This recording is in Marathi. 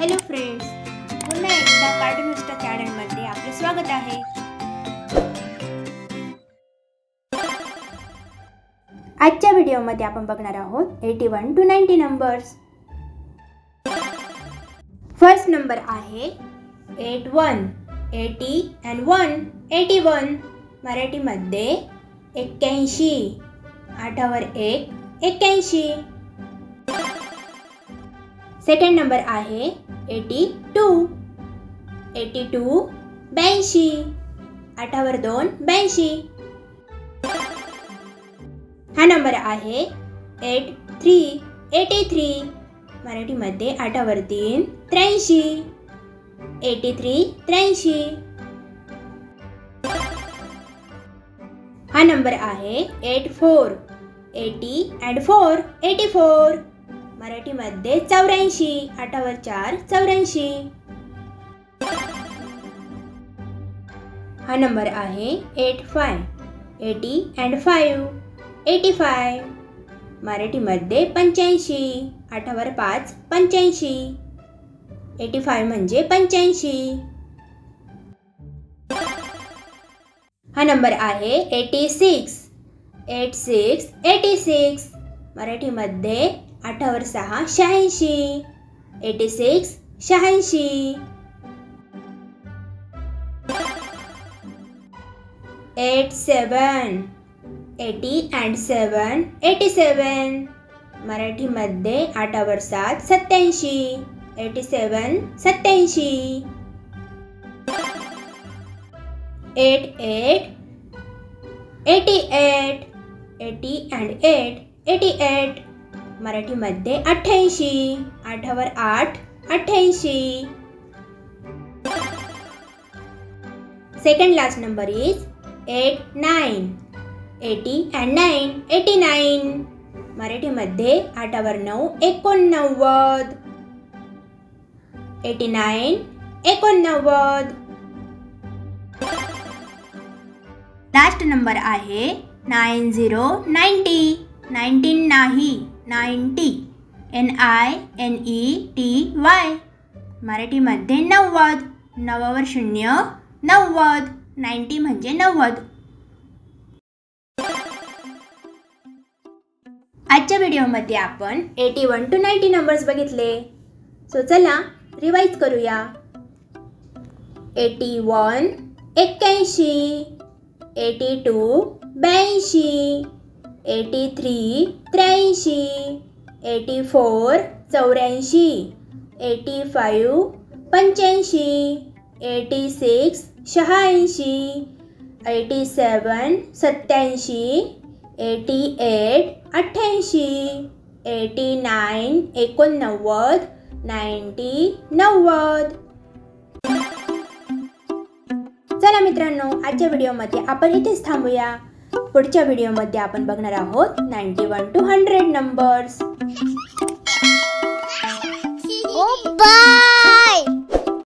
हॅलो फ्रेंड्स, पुन्हा एकदा कार्टूनिस्टा चॅनलमध्ये आपले स्वागत आहे. आजच्या व्हिडिओमध्ये आपण बघणार आहोत 81 to 90 नंबर्स. फर्स्ट नंबर आहे 81. 80 and 1 81. मराठीमध्ये 81. 8 वर 1 81. सेकंड नंबर आहे 82. 82 82. 8 वर 2 82. हा नंबर आहे 83. 83. मराठीमध्ये 8 वर 3 83. 83 83. हा नंबर आहे 84. 80 and 4 84. मराठीमध्ये 84. 8 वर 4 84. हा नंबर आहे 85. 80 and 5 85. मराठीमध्ये 85. 8 वर 5 85. 85 म्हणजे 85. हा नंबर आहे 86. 86 86. मराठीमध्ये 8 वर 6 86. 86 86. 87. 80 and 7 87. मराठीमध्ये 8 वर 7 87. 87 87. 88 88. 80 and 8 88. मराठीमध्ये 88. 8 वर 8 88. Second last number is 89. 80 and 9 89. मराठीमध्ये 8 वर 9 89. 89 89. लास्ट नंबर आहे 90 90. 19 नाही 90. NINETY. मराठीमध्ये 90. 9 वर 0 90. 90 म्हणजे 90. आजच्या व्हिडिओमध्ये आपण 81 to 90 नंबर्स बघितले. सो चला रिवाइज करूया. 81 81. 82 82. 83 83. 84 84. 85 85. 86 86. 87 87. 88 88. 89 89. 90 90. चला मित्रांनो, आजच्या व्हिडिओमध्ये आपण इथेच थांबूया. पुढच्या व्हिडिओमध्ये आपण बघणार आहोत 91 to 100 नंबर्स.